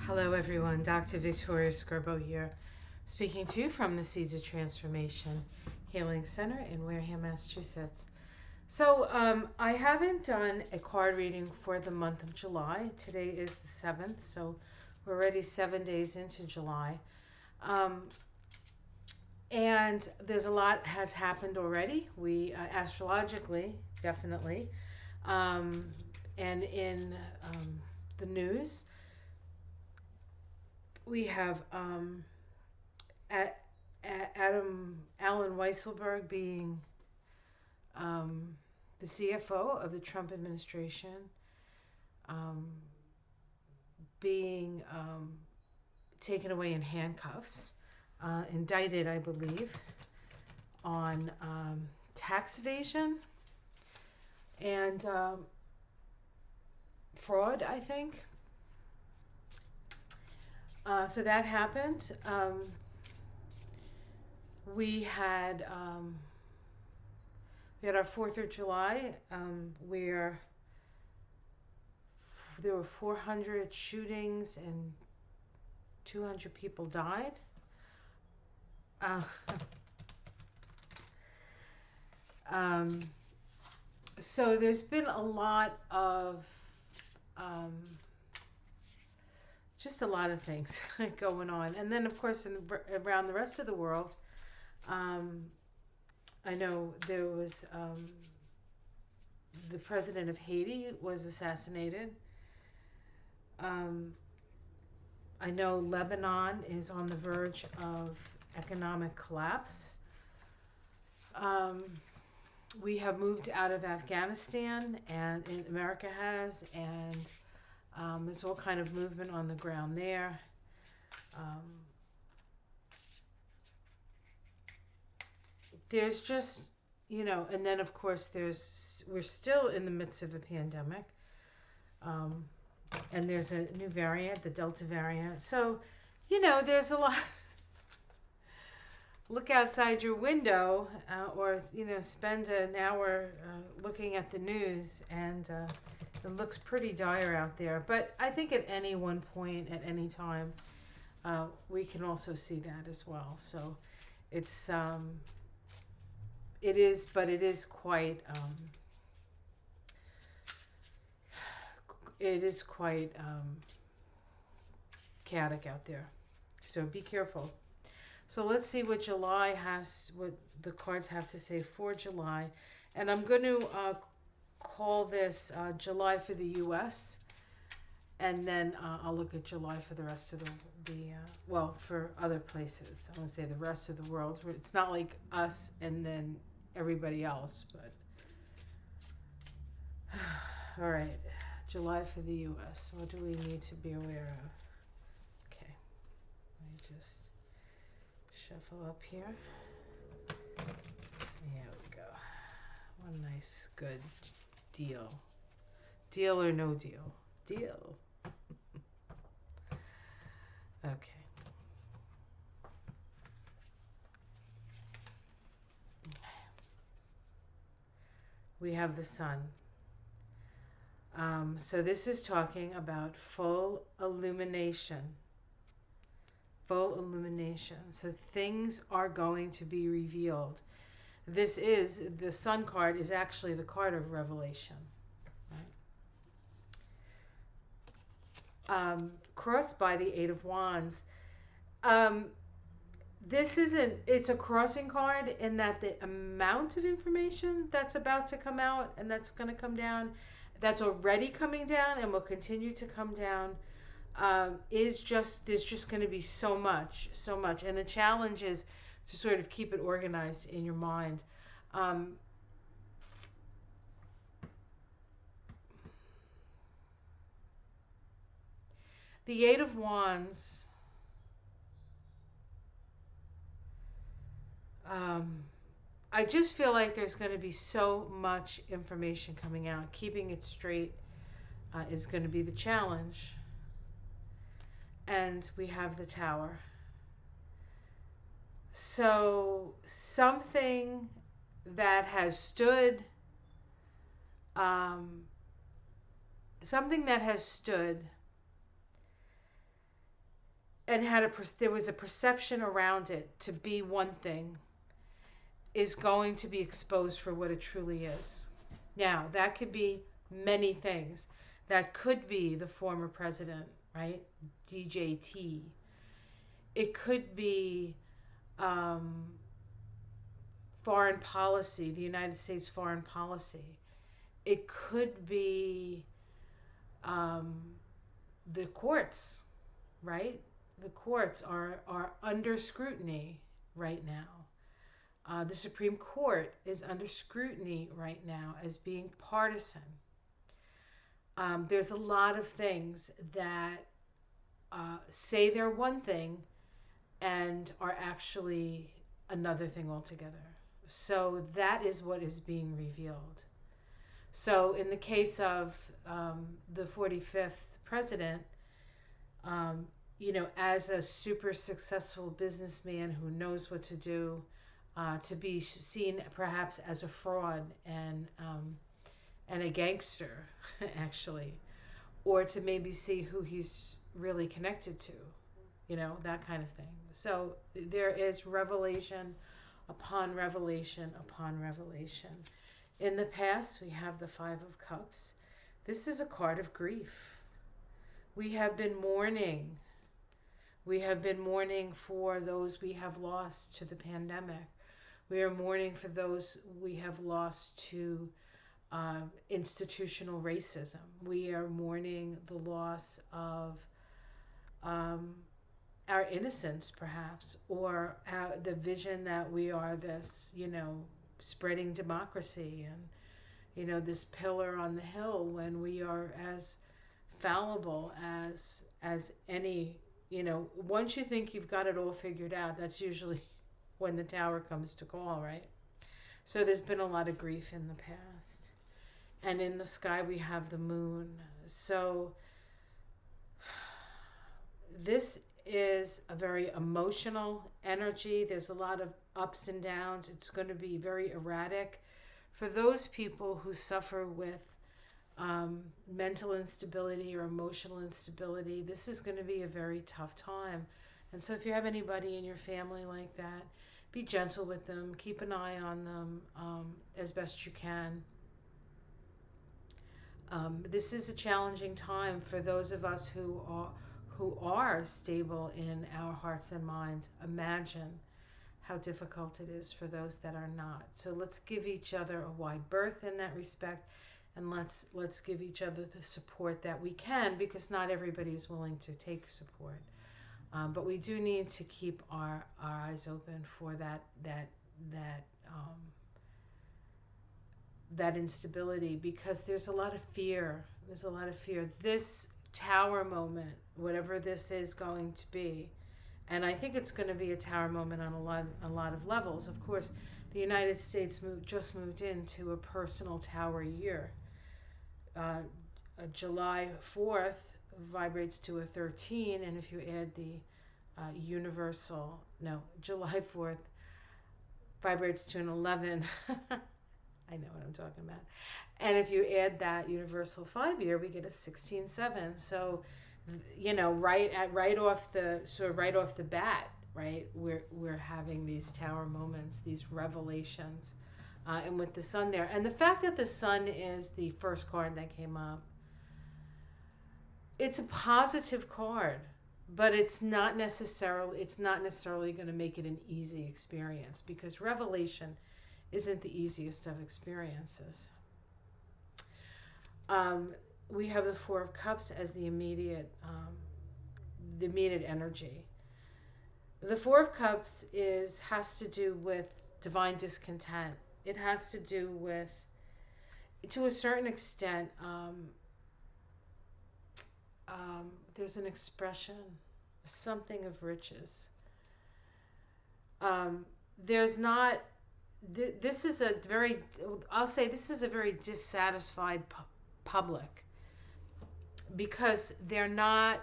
Hello, everyone. Dr. Victoria Scarbo here, speaking to you from the Seeds of Transformation Healing Center in Wareham, Massachusetts. I haven't done a card reading for the month of July. Today is the 7th, so we're already 7 days into July. And there's a lot has happened already. We astrologically, definitely, and in the news. We have Alan Weisselberg being the CFO of the Trump administration, um, being taken away in handcuffs, indicted, I believe, on tax evasion and fraud, I think. So that happened. We had our 4th of July, where there were 400 shootings and 200 people died. So there's been a lot of just a lot of things going on. And then, of course, around the rest of the world, I know there was the president of Haiti was assassinated. I know Lebanon is on the verge of economic collapse. We have moved out of Afghanistan, and America has, and there's all kind of movement on the ground there. There's just, and then of course we're still in the midst of a pandemic. And there's a new variant, the Delta variant. So, there's a lot. Look outside your window, or spend an hour looking at the news, and it looks pretty dire out there. But I think at any one point, at any time, we can also see that as well. So it's it is quite chaotic out there. So be careful. So let's see what what the cards have to say for July. And I'm going to call this July for the U.S. And then I'll look at July for the rest of for other places. I want to say the rest of the world. It's not like us and then everybody else, but all right. July for the U.S. What do we need to be aware of? Okay. Let me just shuffle up here. There we go. One nice, good deal. Deal or no deal? Deal. Okay. We have the sun. So this is talking about full illumination. Full illumination. So things are going to be revealed. The sun card is actually the card of revelation. Right? Crossed by the Eight of Wands. It's a crossing card in that the amount of information that's about to come out and that's going to come down, that's already coming down and will continue to come down, there's just going to be so much. And the challenge is to sort of keep it organized in your mind. The Eight of Wands, I just feel like there's going to be so much information coming out. Keeping it straight is going to be the challenge. And we have the Tower. So something that has stood, and there was a perception around it to be one thing, is going to be exposed for what it truly is. Now, that could be many things. That could be the former president, right? DJT. It could be um, foreign policy, the United States foreign policy. It could be um, the courts, right? The courts are under scrutiny right now. The Supreme Court is under scrutiny right now as being partisan. There's a lot of things that say they're one thing and are actually another thing altogether. So that is what is being revealed. So in the case of the 45th president, um, as a super successful businessman who knows what to do, to be seen perhaps as a fraud and a gangster, actually, or to maybe see who he's really connected to, that kind of thing. So there is revelation upon revelation upon revelation. In the past, we have the Five of Cups. This is a card of grief. We have been mourning. We have been mourning for those we have lost to the pandemic. We are mourning for those we have lost to institutional racism. We are mourning the loss of our innocence, perhaps, or the vision that we are this, spreading democracy and, this pillar on the hill, when we are as fallible as any. Once you think you've got it all figured out, that's usually when the tower comes to call, right? So there's been a lot of grief in the past. And in the sky, we have the moon. So this is a very emotional energy. There's a lot of ups and downs. It's going to be very erratic. For those people who suffer with mental instability or emotional instability, this is going to be a very tough time. And so if you have anybody in your family like that, be gentle with them. Keep an eye on them as best you can. This is a challenging time for those of us who are stable in our hearts and minds. Imagine how difficult it is for those that are not. So let's give each other a wide berth in that respect, and let's give each other the support that we can, because not everybody is willing to take support. But we do need to keep our eyes open for that instability, because there's a lot of fear. There's a lot of fear. This tower moment, whatever this is going to be, and I think it's going to be a tower moment on a lot of levels. Of course, the United States just moved into a personal tower year. July 4th vibrates to a 13, and if you add the July 4th vibrates to an 11. I know what I'm talking about. And if you add that universal 5-year, we get a 16-7. So, right off the bat, right, we're having these tower moments, these revelations, and with the sun there, and the fact that the sun is the first card that came up, it's a positive card, but it's not necessarily going to make it an easy experience, because revelation isn't the easiest of experiences. We have the Four of Cups as the immediate energy. The Four of Cups has to do with divine discontent. It has to do with, to a certain extent, there's an expression, something of riches. There's not. This is a very, I'll say this is a very dissatisfied public, because they're not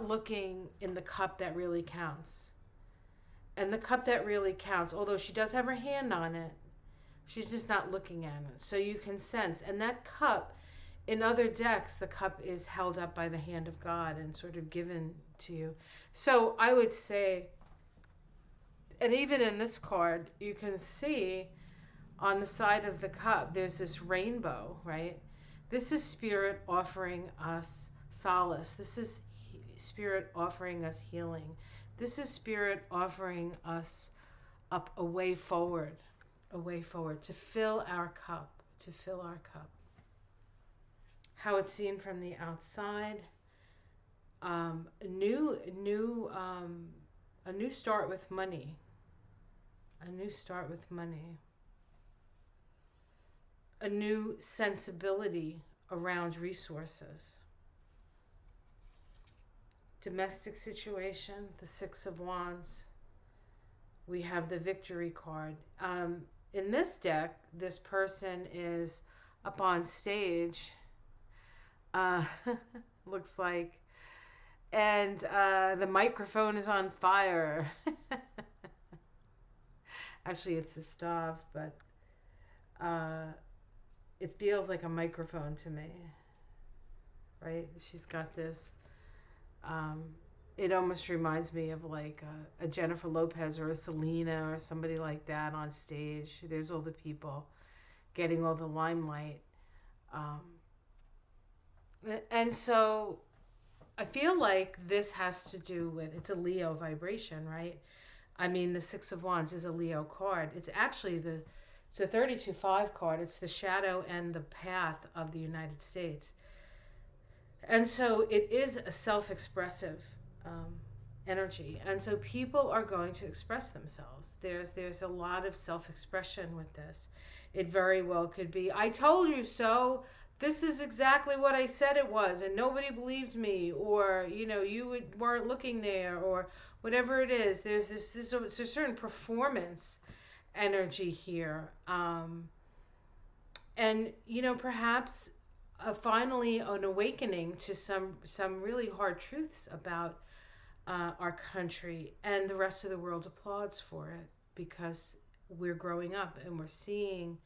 looking in the cup that really counts. And the cup that really counts, although she does have her hand on it, she's just not looking at it. So you can sense, and that cup in other decks, the cup is held up by the hand of God and sort of given to you. So I would say, and even in this card, you can see on the side of the cup, there's this rainbow, right? This is Spirit offering us solace. This is Spirit offering us healing. This is Spirit offering us up a way forward, to fill our cup, to fill our cup. How it's seen from the outside. A new start with money. A new start with money. A new sensibility around resources. Domestic situation, the Six of Wands. We have the Victory card. In this deck, this person is up on stage. Looks like. And the microphone is on fire. Actually, it's a staff, but it feels like a microphone to me. Right? She's got this. It almost reminds me of like a Jennifer Lopez or a Selena or somebody like that on stage. There's all the people getting all the limelight. And so I feel like this has to do with, it's a Leo vibration, right? I mean, the Six of Wands is a Leo card. It's actually it's a 32-5 card. It's the shadow and the path of the United States. And so it is a self-expressive energy. And so people are going to express themselves. There's a lot of self-expression with this. It very well could be, I told you so. This is exactly what I said it was, and nobody believed me, or, you know, you weren't looking there, or whatever it is. There's a certain performance energy here. And, you know, perhaps finally an awakening to some really hard truths about our country, and the rest of the world applauds for it, because we're growing up and we're seeing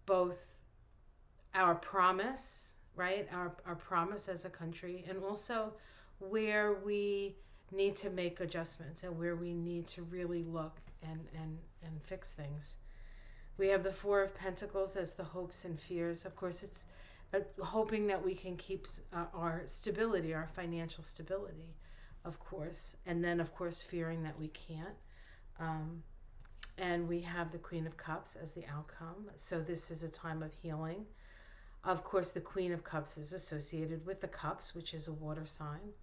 both our promise, right? Our promise as a country, and also where we need to make adjustments and where we need to really look and fix things. We have the Four of Pentacles as the hopes and fears. Of course, it's hoping that we can keep our stability, our financial stability, of course. And then, of course, fearing that we can't. And we have the Queen of Cups as the outcome. So this is a time of healing. Of course, the Queen of Cups is associated with the Cups, which is a water sign.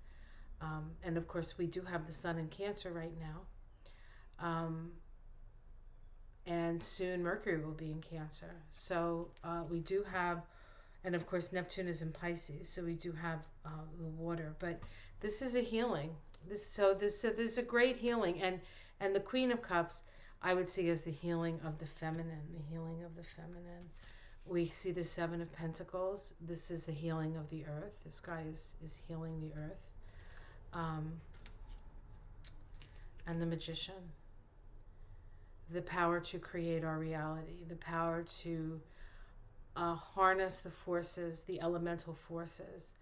And of course, we do have the Sun in Cancer right now. And soon Mercury will be in Cancer. So we do have, and of course, Neptune is in Pisces. So we do have the water. But this is a healing. So there's a great healing. And the Queen of Cups, I would see as the healing of the feminine, the healing of the feminine. We see the Seven of Pentacles. This is the healing of the earth. This guy is healing the earth. And the Magician. The power to create our reality. The power to harness the forces, the elemental forces,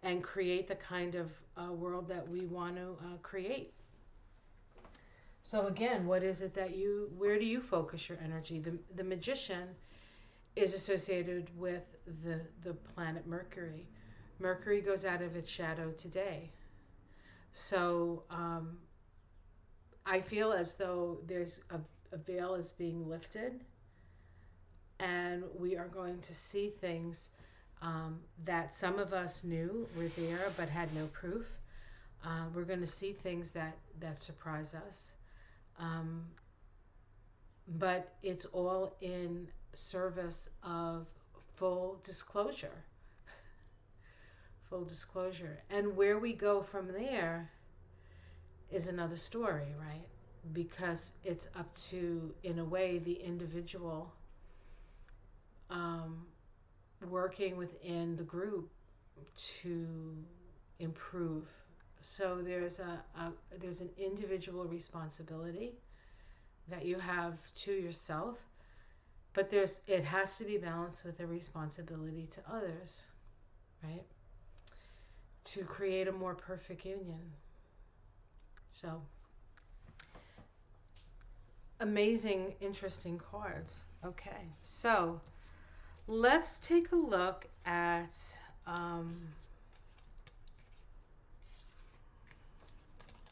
and create the kind of world that we want to create. So again, what is it that where do you focus your energy? The Magician is associated with the planet Mercury. Mercury goes out of its shadow today. So I feel as though there's a veil is being lifted, and we are going to see things that some of us knew were there but had no proof. We're going to see things that surprise us. But it's all in service of full disclosure. Full disclosure. And where we go from there is another story, right? Because it's up to, in a way, the individual working within the group to improve. So there's an individual responsibility that you have to yourself, but it has to be balanced with a responsibility to others, right? To create a more perfect union. So, amazing, interesting cards. Okay, so let's take a look at,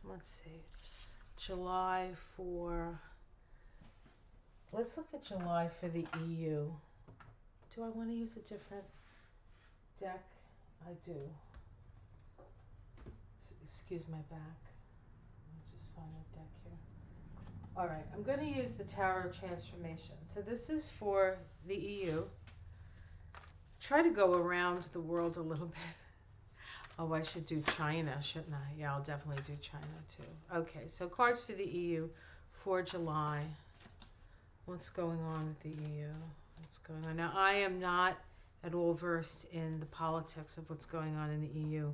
let's see, July for, let's look at July for the EU. Do I want to use a different deck? I do. Excuse my back. Let's just find a deck here. All right, I'm going to use the Tower of Transformation. So this is for the EU. Try to go around the world a little bit. Oh, I should do China, shouldn't I? Yeah, I'll definitely do China too. Okay, so cards for the EU for July. What's going on with the EU? What's going on? Now, I am not at all versed in the politics of what's going on in the EU.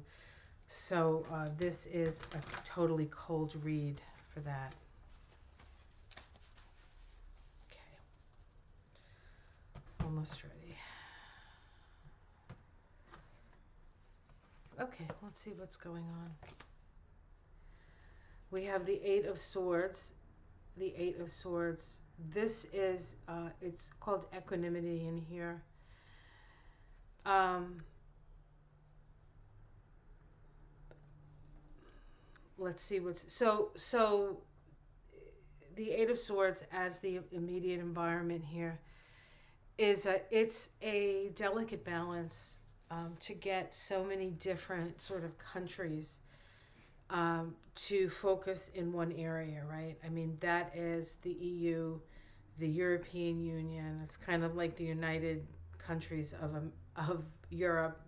So this is a totally cold read for that. Okay. Almost ready. Okay, let's see what's going on. We have the Eight of Swords. The Eight of Swords. This is, it's called equanimity in here. Let's see what's, so the Eight of Swords as the immediate environment here is it's a delicate balance to get so many different sort of countries to focus in one area, right? I mean, that is the EU, the European Union. It's kind of like the United Countries of Europe,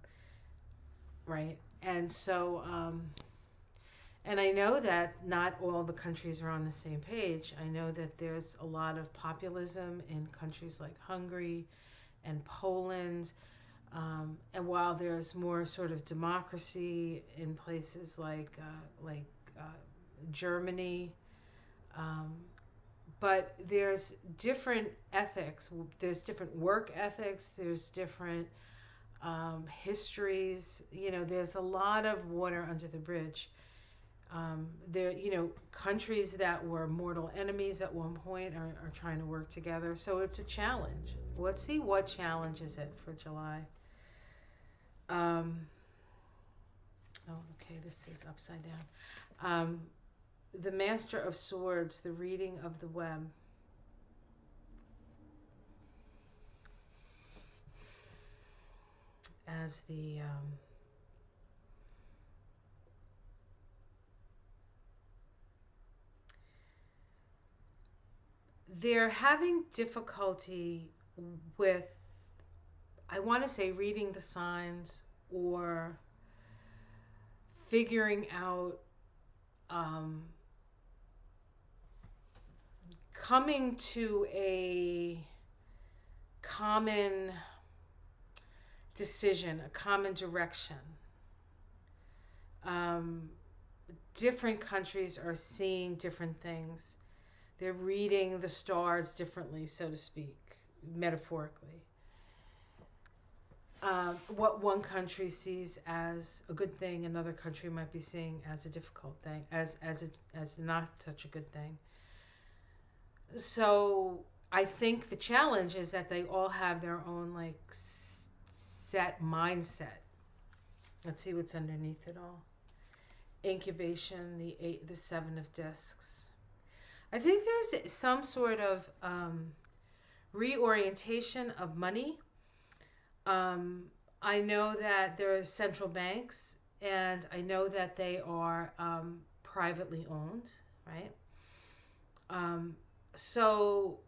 right? And so, and I know that not all the countries are on the same page. I know that there's a lot of populism in countries like Hungary and Poland. And while there's more sort of democracy in places like Germany, but there's different ethics. There's different work ethics. There's different histories. You know, there's a lot of water under the bridge. There, you know, countries that were mortal enemies at one point are trying to work together. So it's a challenge. Let's see what challenge is it for July. Oh, okay, this is upside down. The Master of Swords, the reading of the web. As the they're having difficulty with, I want to say, reading the signs or figuring out, coming to a common decision, a common direction. Different countries are seeing different things. They're reading the stars differently, so to speak, metaphorically. What one country sees as a good thing, another country might be seeing as a difficult thing, as not such a good thing. So I think the challenge is that they all have their own like set mindset. Let's see what's underneath it all. Incubation, the Seven of Discs. I think there's some sort of reorientation of money. I know that there are central banks, and I know that they are privately owned, right? So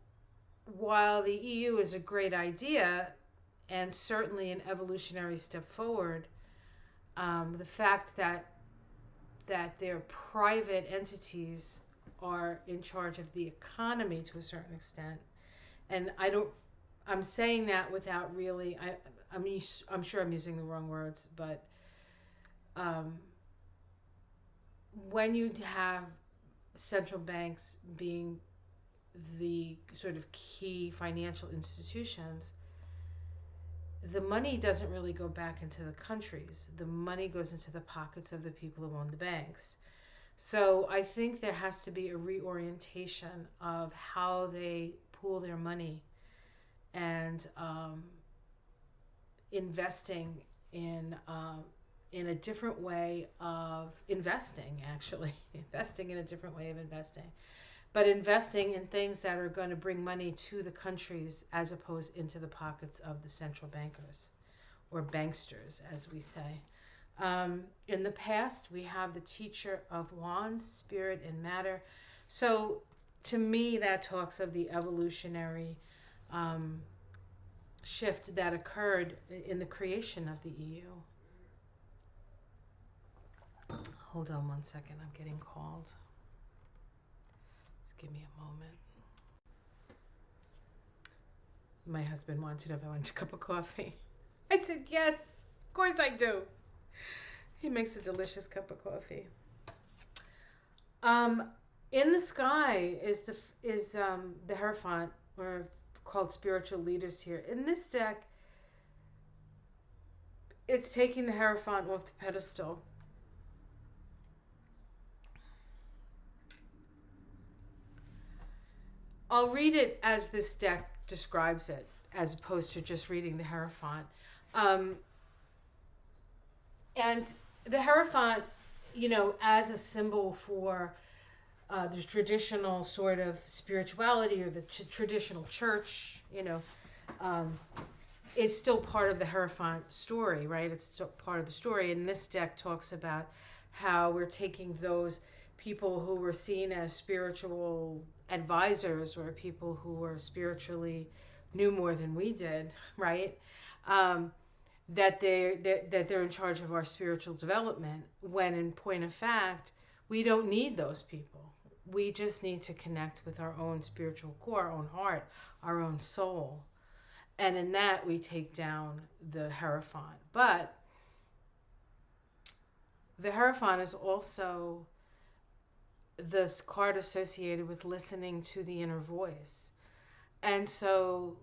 while the EU is a great idea and certainly an evolutionary step forward, the fact that their private entities are in charge of the economy to a certain extent, and I'm saying that without really, I'm sure I'm using the wrong words, but when you have central banks being the sort of key financial institutions, the money doesn't really go back into the countries. The money goes into the pockets of the people who own the banks. So I think there has to be a reorientation of how they pool their money and investing in a different way of investing, actually. Investing in a different way of investing. But investing in things that are going to bring money to the countries as opposed into the pockets of the central bankers or banksters, as we say. In the past, we have the teacher of wands, spirit, and matter. So to me, that talks of the evolutionary shift that occurred in the creation of the EU. Hold on one second, I'm getting called. Just give me a moment. My husband wanted to know if I wanted a cup of coffee. I said, yes, of course I do. He makes a delicious cup of coffee. In the sky is the Hierophant, or called spiritual leaders here. In this deck, it's taking the Hierophant off the pedestal. I'll read it as this deck describes it, as opposed to just reading the Hierophant. And the Hierophant, as a symbol for the traditional sort of spirituality or the traditional church, is still part of the Hierophant story, right? It's still part of the story. And this deck talks about how we're taking those people who were seen as spiritual advisors or people who were spiritually knew more than we did, right? That they're in charge of our spiritual development, when in point of fact, we don't need those people. We just need to connect with our own spiritual core, our own heart, our own soul. And in that, we take down the Hierophant. But the Hierophant is also this card associated with listening to the inner voice. And so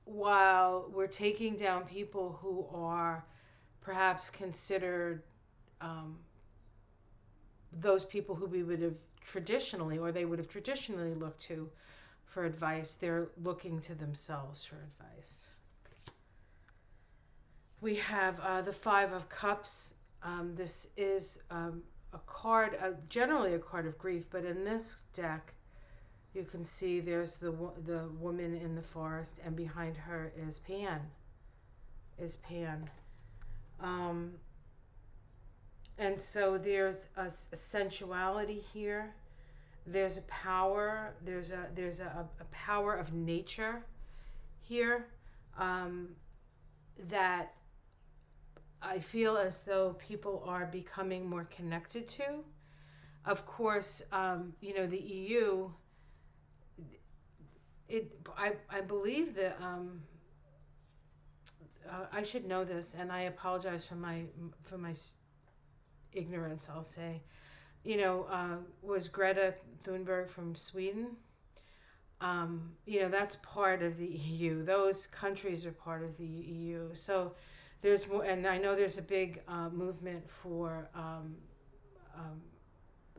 while we're taking down people who are perhaps considered those people who we would have traditionally, or they would have traditionally looked to for advice, they're looking to themselves for advice. We have the Five of Cups. This is a card, generally a card of grief, but in this deck, you can see there's the woman in the forest, and behind her is Pan. And so there's a sensuality here. There's a power. There's a power of nature here that I feel as though people are becoming more connected to. Of course, the EU. I believe that I should know this, and I apologize for my ignorance. I'll say, was Greta Thunberg from Sweden? That's part of the EU. Those countries are part of the EU. So there's more, and I know there's a big movement for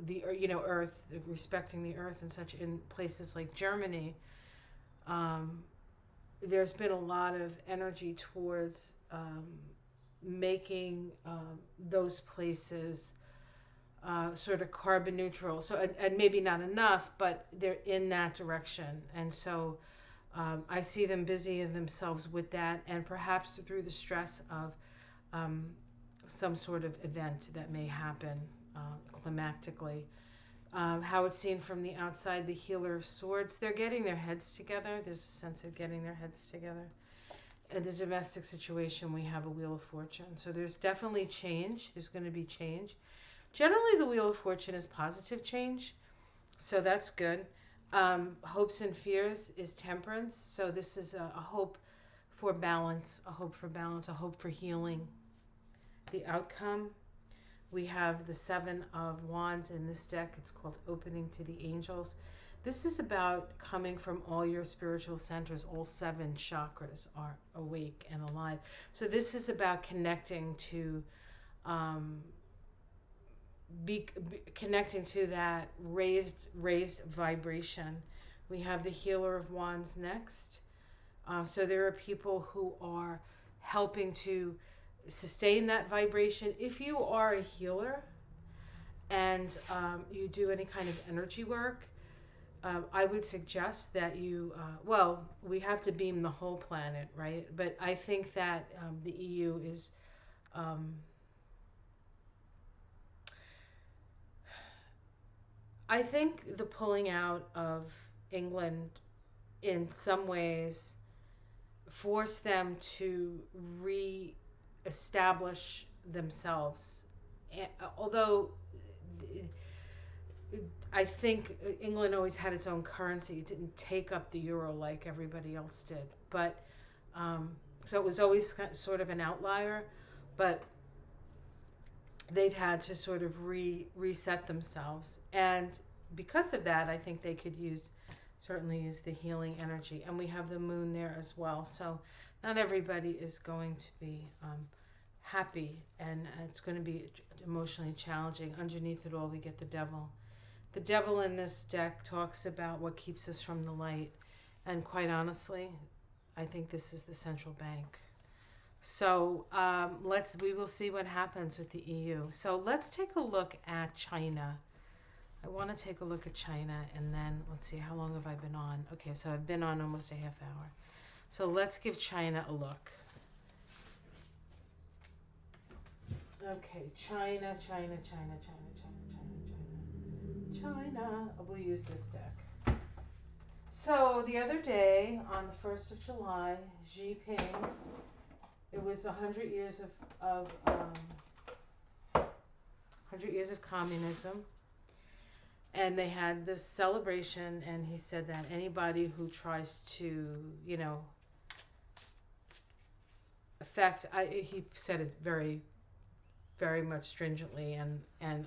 the Earth, respecting the Earth and such in places like Germany. There's been a lot of energy towards making those places sort of carbon neutral. So, and maybe not enough, but they're in that direction. And so I see them busy in themselves with that, and perhaps through the stress of some sort of event that may happen climactically. How it's seen from the outside, the Healer of Swords, they're getting their heads together. There's a sense of getting their heads together. In the domestic situation, we have a Wheel of Fortune. So there's definitely change. There's going to be change. Generally, the Wheel of Fortune is positive change. So that's good. Hopes and fears is Temperance. So this is a hope for balance, a hope for balance, a hope for healing. The outcome, we have the Seven of Wands in this deck. It's called Opening to the Angels. This is about coming from all your spiritual centers. All 7 chakras are awake and alive. So this is about connecting to, um, connecting to that raised vibration. We have the Healer of Wands next. So there are people who are helping to sustain that vibration. If you are a healer and you do any kind of energy work, I would suggest that you, well, we have to beam the whole planet, right? But I think that the EU is, um, I think the pulling out of England in some ways forced them to re-establish themselves. Although I think England always had its own currency. It didn't take up the euro like everybody else did. But so it was always sort of an outlier. But they'd had to sort of reset themselves. And because of that, I think they could certainly use the healing energy. And we have the moon there as well. So not everybody is going to be happy. And it's going to be emotionally challenging. Underneath it all, we get the devil. The devil in this deck talks about what keeps us from the light. And quite honestly, I think this is the central bank. So we will see what happens with the EU. So let's take a look at China. I want to take a look at China, and then let's see, how long have I been on? Okay, so I've been on almost a half hour. So let's give China a look. Okay, China. We'll use this deck. So the other day, on the 1st of July, Xi Jinping, it was 100 years of 100 years of communism, and they had this celebration, and he said that anybody who tries to, he said it very, very much stringently, and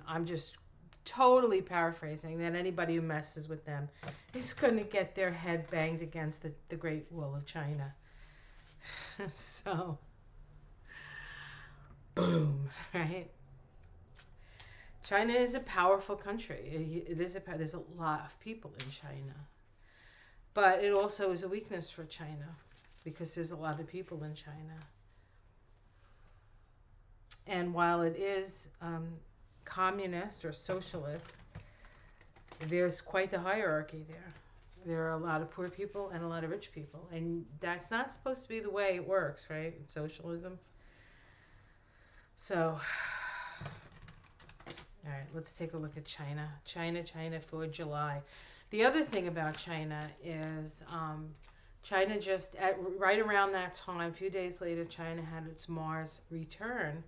I'm just totally paraphrasing, that anybody who messes with them is going to get their head banged against the Great Wall of China. So, boom, right? China is a powerful country. There's a lot of people in China. But it also is a weakness for China because there's a lot of people in China. And while it is communist or socialist, there's quite the hierarchy there. There are a lot of poor people and a lot of rich people. And that's not supposed to be the way it works, right? In socialism. So, all right, let's take a look at China. China for July. The other thing about China is China just, right around that time, a few days later, China had its Mars return.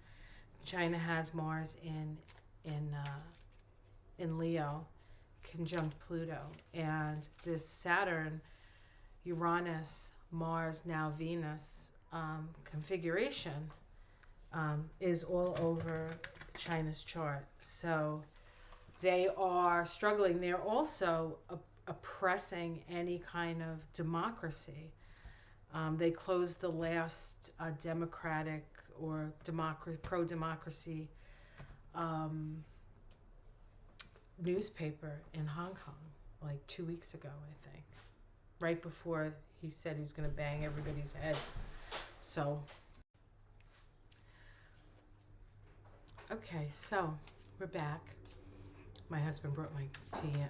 China has Mars in Leo, conjunct Pluto, and this Saturn, Uranus, Mars, now Venus configuration is all over China's chart. So they are struggling. They're also oppressing any kind of democracy. They closed the last democratic or pro-democracy newspaper in Hong Kong like 2 weeks ago, I think, right before he said he was going to bang everybody's head. So, okay, so we're back. My husband brought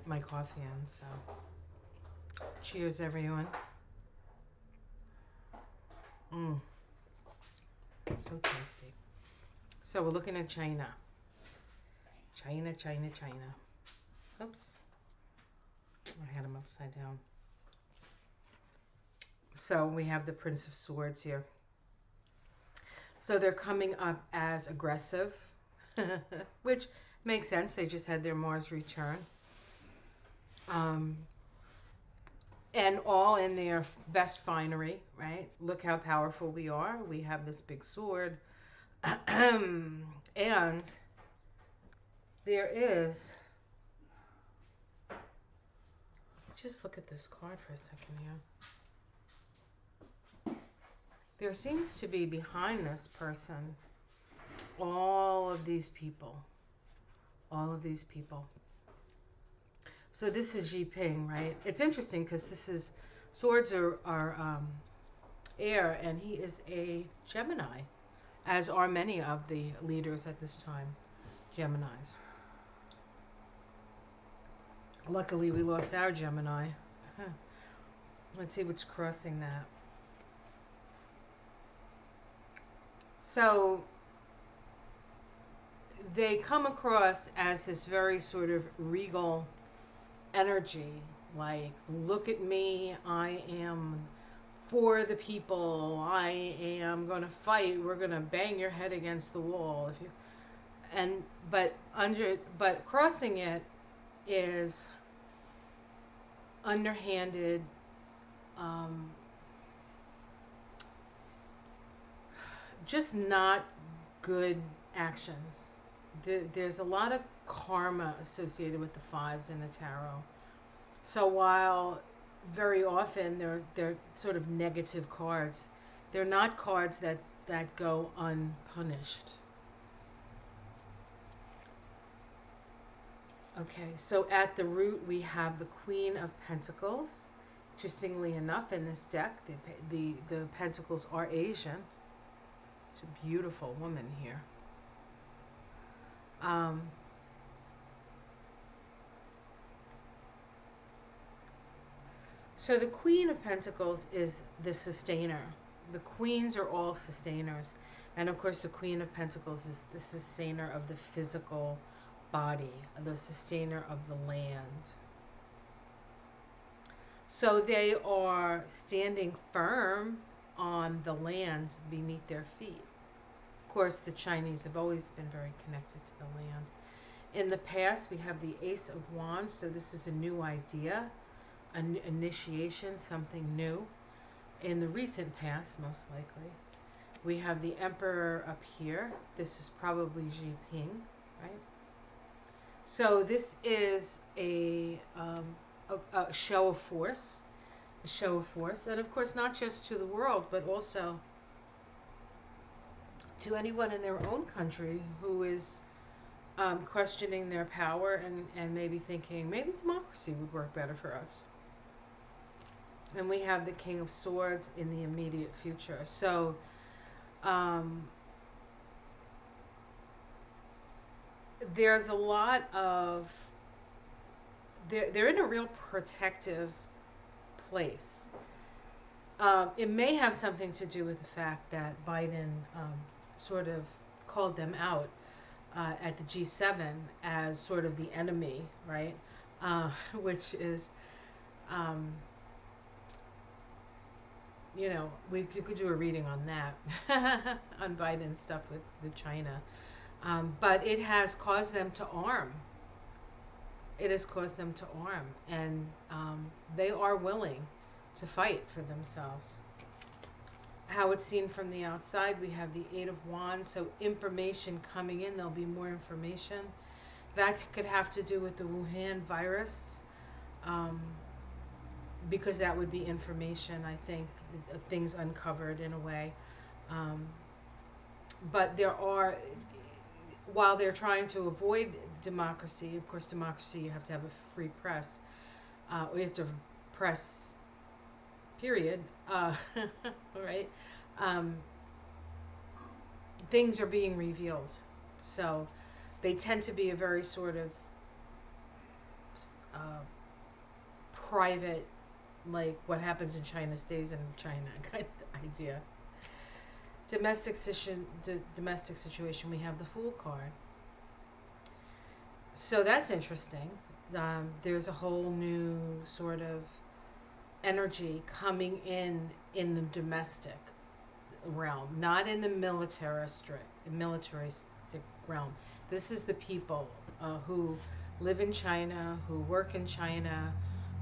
my coffee in, so cheers, everyone. So tasty. So we're looking at China. China. Oops. I had them upside down. So we have the Prince of Swords here. So they're coming up as aggressive, which makes sense. They just had their Mars return. And all in their best finery, right? Look how powerful we are. We have this big sword. And there is Just look at this card for a second here. There seems to be behind this person all of these people. All of these people. So this is Xi Jinping, right? It's interesting because this is swords are air, and he is a Gemini, as are many of the leaders at this time, Geminis. Luckily, we lost our Gemini. Let's see what's crossing that. So they come across as this very sort of regal energy, like, look at me, I am for the people, I am going to fight, we're going to bang your head against the wall. If you, but crossing it is underhanded, just not good actions. There's a lot of karma associated with the fives in the tarot. So while very often they're sort of negative cards, they're not cards that go unpunished. Okay, so at the root we have the Queen of Pentacles. Interestingly enough, in this deck, the Pentacles are Asian. It's a beautiful woman here. So the Queen of Pentacles is the sustainer. The queens are all sustainers. And of course the Queen of Pentacles is the sustainer of the physical body, the sustainer of the land. So they are standing firm on the land beneath their feet. Of course, the Chinese have always been very connected to the land. In the past, we have the Ace of Wands, so this is a new idea, an initiation, something new. In the recent past, most likely, we have the Emperor up here. This is probably Xi Jinping, right? So this is a show of force, and of course not just to the world, but also to anyone in their own country who is questioning their power and maybe thinking maybe democracy would work better for us. And we have the King of Swords in the immediate future. So there's a lot of, they're in a real protective place. It may have something to do with the fact that Biden sort of called them out at the G7 as sort of the enemy, right? Which is, you know, you could do a reading on that, on Biden stuff with China. But it has caused them to arm. It has caused them to arm. And they are willing to fight for themselves. How it's seen from the outside, we have the Eight of Wands. So information coming in, there'll be more information. That could have to do with the Wuhan virus. Because that would be information, I think, things uncovered in a way. But there are, while they're trying to avoid democracy, of course, democracy, you have to have a free press. We have to have press, period. Right? Things are being revealed. So they tend to be a very sort of private, like what happens in China stays in China kind of idea. Domestic situation, we have the Fool card. So that's interesting. There's a whole new sort of energy coming in the domestic realm, not in the militaristic realm. This is the people who live in China, who work in China,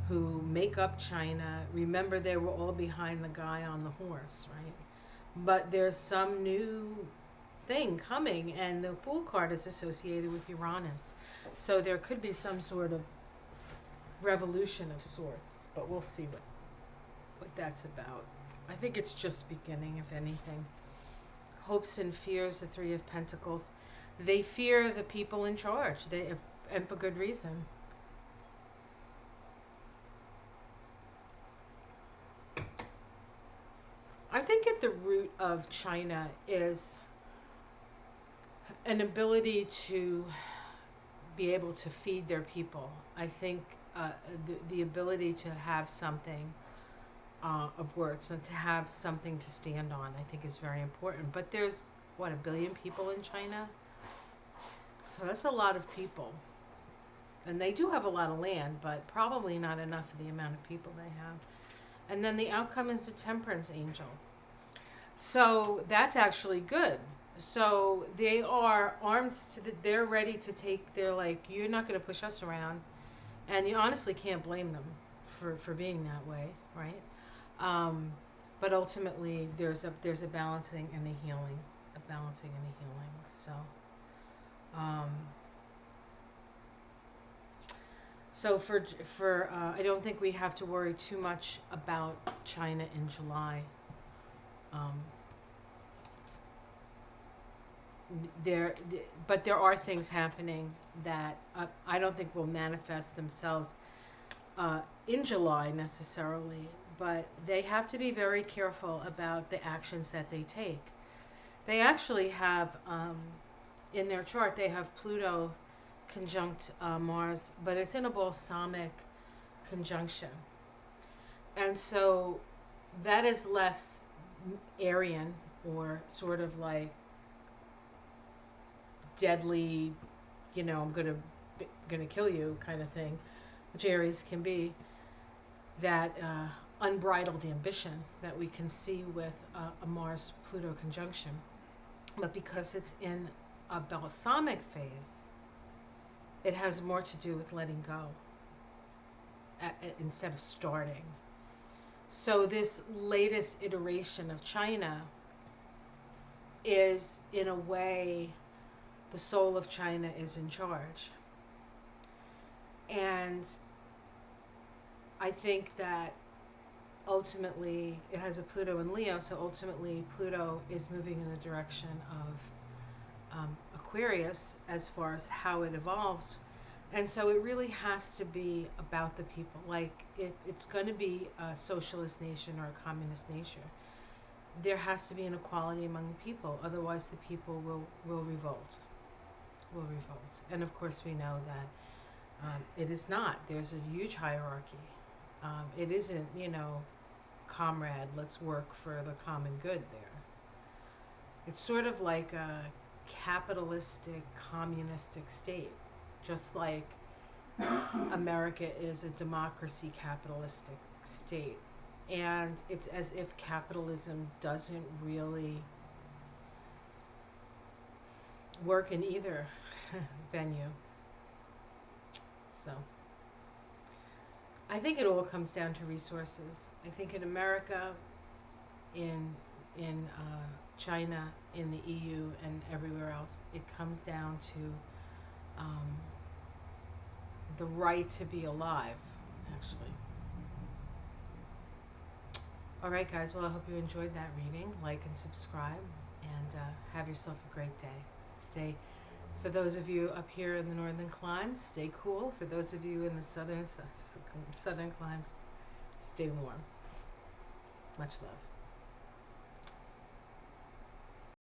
who make up China. Remember, they were all behind the guy on the horse, right? But there's some new thing coming, and the Fool card is associated with Uranus. So there could be some sort of revolution of sorts, but we'll see what that's about. I think it's just beginning, if anything. Hopes and fears, the Three of Pentacles. They fear the people in charge, and for good reason. I think at the root of China is an ability to be able to feed their people. I think the ability to have something of words and to have something to stand on, I think, is very important. But there's, what, 1 billion people in China? So that's a lot of people. And they do have a lot of land, but probably not enough for the amount of people they have. And then the outcome is the Temperance Angel. So that's actually good. So they are armed they're ready to take, they're like, you're not going to push us around. And you honestly can't blame them for being that way, right? But ultimately there's a balancing and a healing, So, so for I don't think we have to worry too much about China in July. But there are things happening that I don't think will manifest themselves in July necessarily, but they have to be very careful about the actions that they take. They actually have, in their chart, they have Pluto conjunct Mars, but it's in a balsamic conjunction. And so that is less Aryan, or sort of like deadly, I'm gonna kill you kind of thing, which Aries can be. That unbridled ambition that we can see with a Mars-Pluto conjunction. But because it's in a balsamic phase, it has more to do with letting go instead of starting. So this latest iteration of China is, in a way, the soul of China is in charge. And I think that ultimately it has a Pluto in Leo, so ultimately Pluto is moving in the direction of Aquarius as far as how it evolves. And so it really has to be about the people. Like, if it's going to be a socialist nation or a communist nation, there has to be an equality among the people. Otherwise, the people will revolt. And of course, we know that it is not. There's a huge hierarchy. It isn't, comrade, let's work for the common good there. It's sort of like a capitalistic, communistic state, just like America is a democracy, capitalistic state. And it's as if capitalism doesn't really work in either venue. So I think it all comes down to resources. I think in America, in China, in the EU, and everywhere else, it comes down to the right to be alive, actually. All right, guys. Well, I hope you enjoyed that reading. Like and subscribe, and have yourself a great day. For those of you up here in the northern climes, stay cool. For those of you in the southern climes, stay warm. Much love.